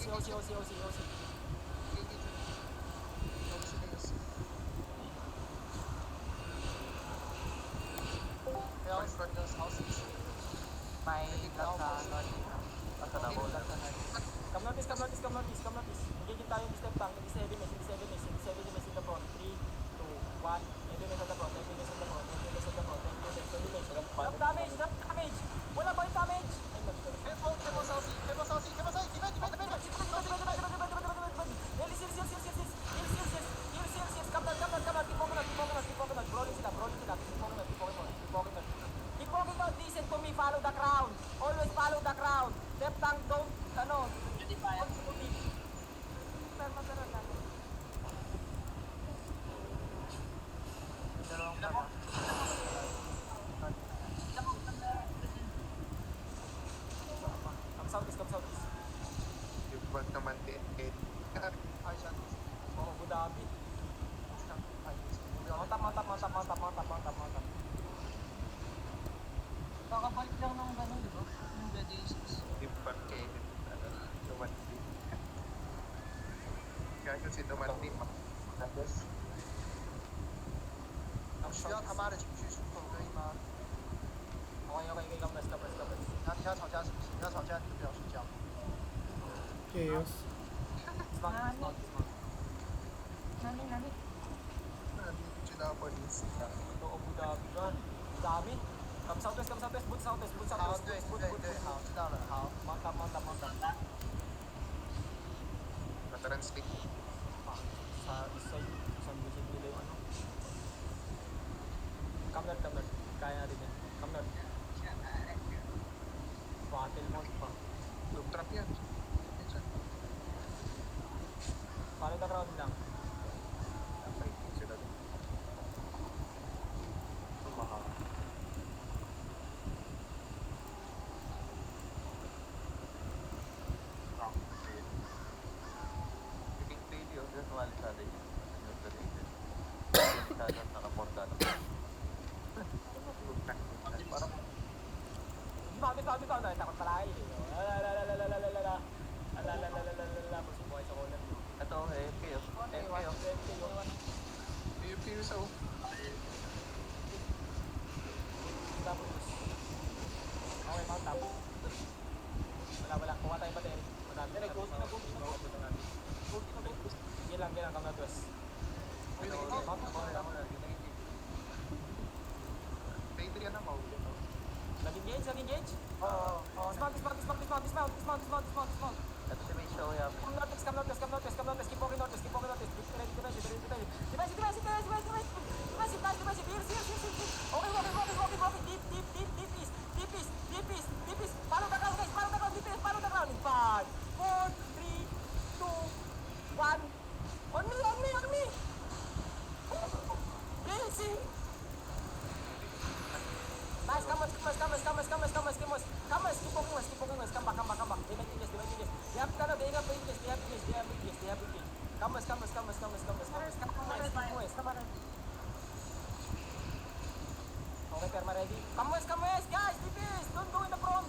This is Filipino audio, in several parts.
OC. May lang sa basta na bola. Come notice. Engaging tayo in step tank. 87 miss in the front. 3, 2, 1. Enemies on the front. Damage. Wala ba yung damage? Come down. Keep walking out, listen to me, follow the crowd. Always follow the crowd. Step tank, don't, Come southeast. Yung bag naman din. Abu Dhabi. Mantap. Kakabalik lang ng gano'n, di ba? Yung radiations. Yung bag kayo. Dumanti. Kaya si Dumanti. Tapos. 需要他妈的情绪出口可以吗？ Okay, come rest. 你要吵架是不是？你要吵架你就不要睡觉。 Chaos. Nani. Sinapolis. Ito, Abu Dhabi dyan. Dami. Come southwest. Boot southwest. 好，对，好，知道了，好。 Mantap. Matranslate. Sa isang music nila yung ano. Come north. Kaya natin yan. Come north. Battle mode pa. Loop trap yan. Follow the crowd lang. Fighting sila doon. Mahal. Yung video, yung sumali sa atin yun. Yung related. Yung kagad nakaporta na. Parang Dismount. Takot pala kayo. Magsibuhay sa corner. ito, AFK yun. PUP sa Okay, mount up. Wala. Kuha tayong battery. Sige lang, come na dos. Pwede yan na mahuli. Nag-engage? Oo. Dismount. Ito si may show yan. Come notice. Keep walking notice. Defensive. Walking. Deep east. Follow the ground, guys. Follow the ground. In 5, 4, 3, 2, 1. On me. Dancing. Nice, come on. Keep walking west. Come back. They have English. They have English. Come west. Okay, Perma ready. Come west, guys. Deep east. Don't go in the front.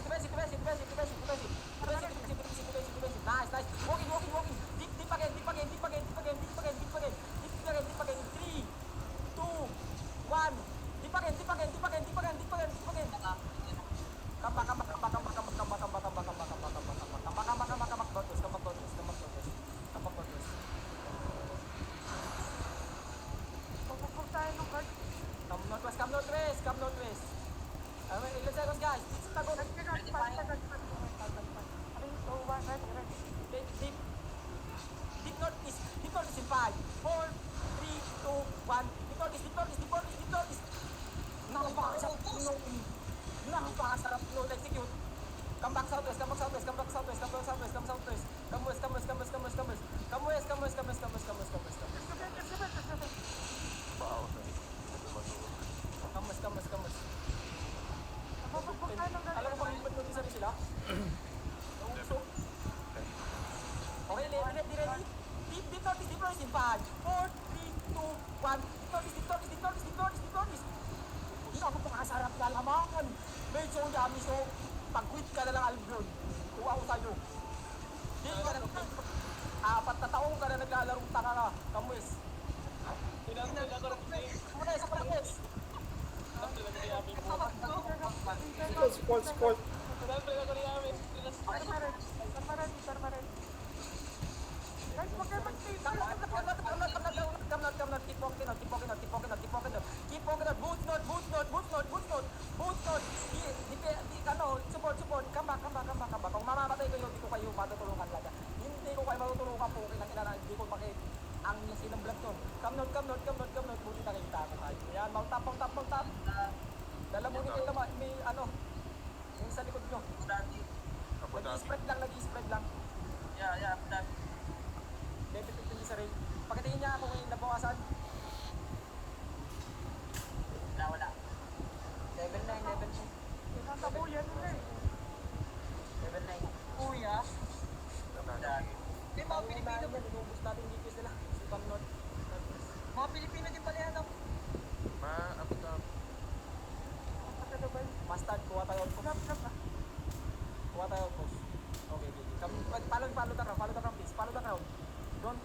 Defensive. Nice. Walking. Deep again. In 3, 2, 1. Deep again. Come back. Come northwest. Ilan seconds, guys? Tago. Deep northeast in 5, 4, 3, 2, 1. Deep northeast. Napakasarap no execute. Come back southwest. Come west. Wow. Come west. Alam mo kung ba't nung sila? Nausok. Okay, ready? Deep northeast in 5, 4, 3, 2, 1. Deep northeast. yan. Medyo yami, so pag-quit ka na lang Albion. Kuha ko sa'yo. Di ka na, 4 na taong ka na naglalarong tanga ka, Kamwes. Muna, isa Kamwes. Support. Support. Kamba. Kung mamamatay kayo, hindi ko kayo matutulungan talaga. Hindi ko kayo matutulungan po. Kinakilala, hindi ko makit ang silang vlog to. Come note. Buti nakikita ko kayo. Yan, mount up. Dala mo kayo naman, may ano, yung sa likod nyo. Nag-spread lang. Level 15 sa rail. Pakitingin niya kung may nabawasan. Wala. Level 9. Kinakabuyan mo eh. Level 9. Kuya? Di mga Pilipino ba? Inubos natin dito sila. Si Pam North. Mga Pilipino din pala yan. Mustard, kuha tayo on post. Kuha tayo on post. Okay. Follow the ground, please. Follow the ground. Don't